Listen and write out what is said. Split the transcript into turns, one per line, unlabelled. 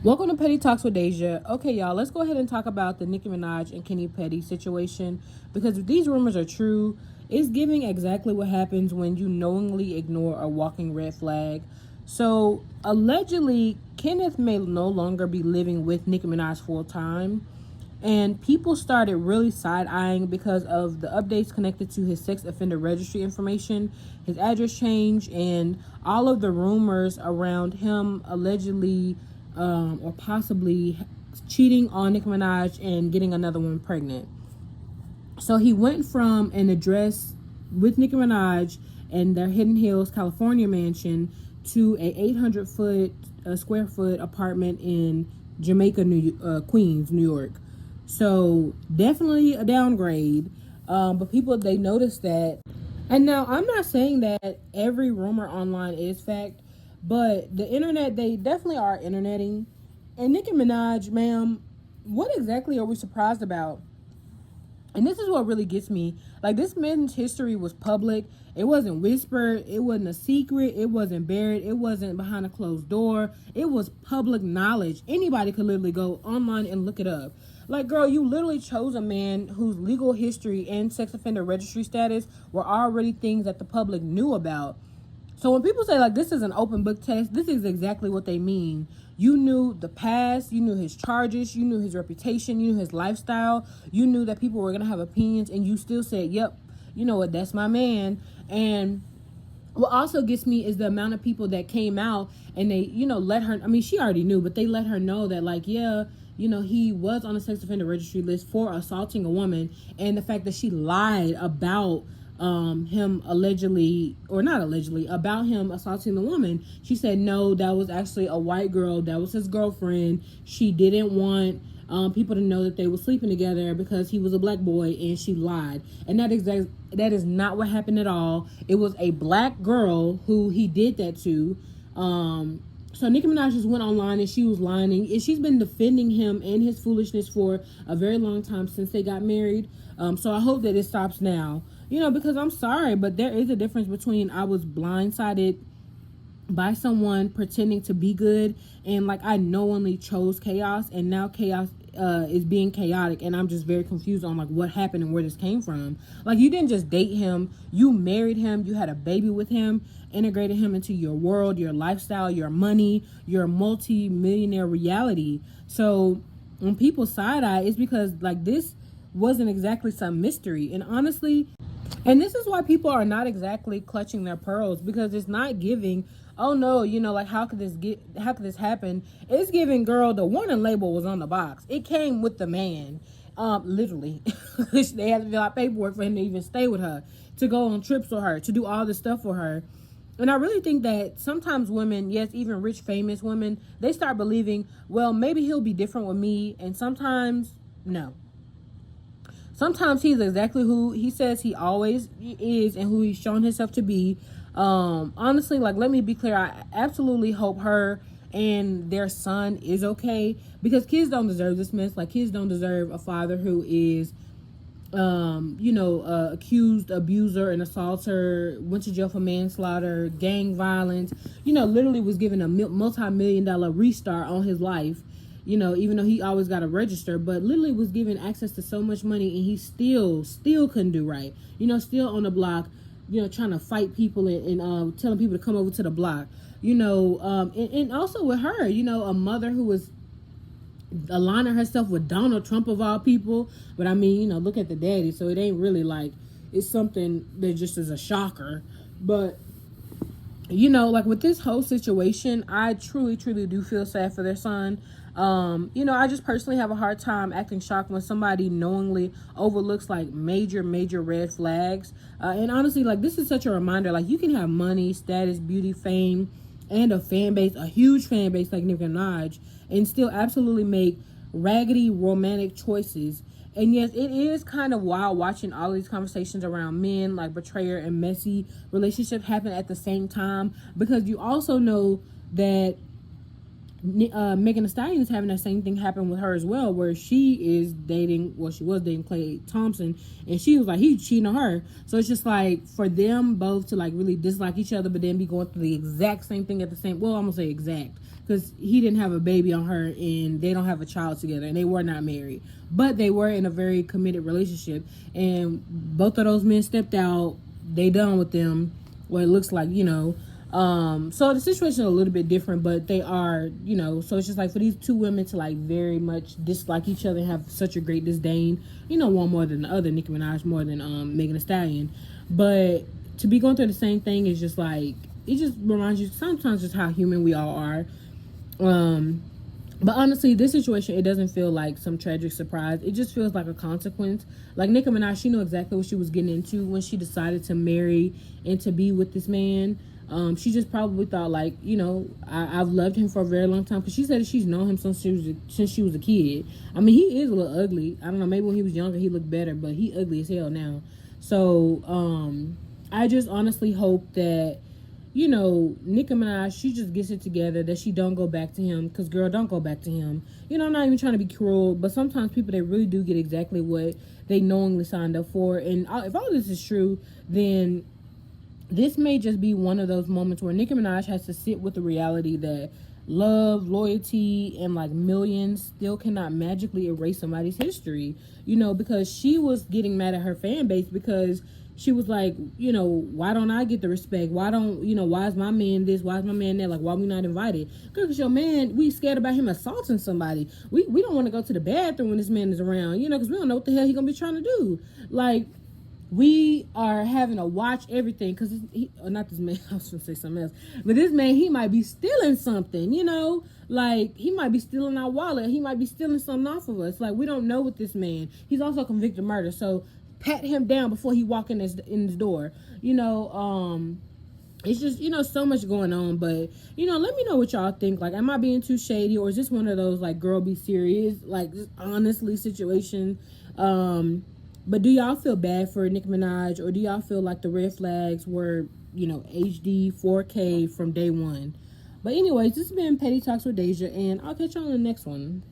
Welcome to Petty Talks with Deja. Okay, y'all, let's go ahead and talk about the Nicki Minaj and Kenny Petty situation, because if these rumors are true, it's giving exactly what happens when you knowingly ignore a walking red flag. So, allegedly, Kenneth may no longer be living with Nicki Minaj full time, and people started really side-eyeing because of the updates connected to his sex offender registry information, his address change, and all of the rumors around him allegedly or possibly cheating on Nicki Minaj and getting another one pregnant. So he went from an address with Nicki Minaj and their Hidden Hills, California mansion to a 800 square foot apartment in Jamaica, Queens, New York. So definitely a downgrade. But people, they noticed that. And now I'm not saying that every rumor online is fact, but the internet, they definitely are interneting. And Nicki Minaj, ma'am, what exactly are we surprised about? And this is what really gets me. Like, this man's history was public. It wasn't whispered. It wasn't a secret. It wasn't buried. It wasn't behind a closed door. It was public knowledge. Anybody could literally go online and look it up. Like, girl, you literally chose a man whose legal history and sex offender registry status were already things that the public knew about. So when people say, like, this is an open book test, this is exactly what they mean. You knew the past, you knew his charges, you knew his reputation, you knew his lifestyle, you knew that people were going to have opinions, and you still said, yep, you know what, that's my man. And what also gets me is the amount of people that came out and they, let her, I mean, she already knew, but they let her know that, like, yeah, he was on the sex offender registry list for assaulting a woman, and the fact that she lied about him allegedly, or not allegedly, about him assaulting the woman. She said no, that was actually a white girl, that was his girlfriend. She didn't want people to know that they were sleeping together because he was a black boy, and she lied. And that is not what happened at all. It was a black girl who he did that to. So Nicki Minaj just went online and she was lying, and she's been defending him and his foolishness for a very long time since they got married. So I hope that it stops now. Because I'm sorry, but there is a difference between I was blindsided by someone pretending to be good, and like I knowingly chose chaos, and now chaos is being chaotic, and I'm just very confused on like what happened and where this came from. Like, you didn't just date him, you married him, you had a baby with him, integrated him into your world, your lifestyle, your money, your multi-millionaire reality. So when people side-eye, it's because like this wasn't exactly some mystery. And honestly, and this is why people are not exactly clutching their pearls, because it's not giving, oh no, like how could this happen? It's giving, girl, the warning label was on the box. It came with the man. Literally. They had to fill out paperwork for him to even stay with her, to go on trips with her, to do all this stuff for her. And I really think that sometimes women, yes, even rich, famous women, they start believing, well, maybe he'll be different with me. And sometimes, no. Sometimes he's exactly who he says he always is and who he's shown himself to be. Honestly, like, let me be clear. I absolutely hope her and their son is okay, because kids don't deserve this mess. Like, kids don't deserve a father who is, accused abuser and assaulter, went to jail for manslaughter, gang violence, literally was given a multi-million-dollar restart on his life. Even though he always got to register, but literally was given access to so much money, and he still couldn't do right. Still on the block, trying to fight people and telling people to come over to the block. And also with her, a mother who was aligning herself with Donald Trump of all people. But I mean, look at the daddy, so it ain't really like it's something that just is a shocker. But like with this whole situation, I truly do feel sad for their son. I just personally have a hard time acting shocked when somebody knowingly overlooks like major red flags. And honestly, like, this is such a reminder. Like, you can have money, status, beauty, fame, and a fan base, a huge fan base like Nicki Minaj, and still absolutely make raggedy romantic choices. And yes, it is kind of wild watching all these conversations around men, like betrayal and messy relationships, happen at the same time, because you also know that Megan Thee Stallion is having that same thing happen with her as well, where she is dating, well, she was dating Klay Thompson, and she was like, he's cheating on her. So it's just like for them both to like really dislike each other, but then be going through the exact same thing at the same. Well, I'm gonna say exact because he didn't have a baby on her, and they don't have a child together, and they were not married, but they were in a very committed relationship, and both of those men stepped out. They done with them. Well, it looks like, so the situation is a little bit different, but they are, so it's just like for these two women to like very much dislike each other and have such a great disdain, one more than the other, Nicki Minaj more than Megan Thee Stallion, but to be going through the same thing is just like, it just reminds you sometimes just how human we all are. But honestly, this situation, it doesn't feel like some tragic surprise. It just feels like a consequence. Like Nicki Minaj, she knew exactly what she was getting into when she decided to marry and to be with this man. She just probably thought like, I've loved him for a very long time, because she said she's known him since she was a kid. I mean, he is a little ugly. I don't know, maybe when he was younger he looked better, but he ugly as hell now. So I just honestly hope that Nicki Minaj, she just gets it together, that she don't go back to him, because girl, don't go back to him. I'm not even trying to be cruel, but sometimes people, they really do get exactly what they knowingly signed up for. And if all this is true, then this may just be one of those moments where Nicki Minaj has to sit with the reality that love, loyalty, and like millions still cannot magically erase somebody's history, because she was getting mad at her fan base because she was like, why don't I get the respect? Why don't, why is my man this? Why is my man that? Like, why we not invited? Because your man, we scared about him assaulting somebody. We don't want to go to the bathroom when this man is around, because we don't know what the hell he going to be trying to do. Like, we are having to watch everything, because not this man, I was going to say something else, but this man, he might be stealing something, like he might be stealing our wallet. He might be stealing something off of us. Like, we don't know with this man. He's also convicted of murder. So pat him down before he walk in his door. It's just, so much going on. But, let me know what y'all think. Like, am I being too shady, or is this one of those, like, girl, be serious, like, just honestly situation? But do y'all feel bad for Nicki Minaj, or do y'all feel like the red flags were, HD 4K from day one? But anyways, this has been Petty Talks with Deja, and I'll catch y'all on the next one.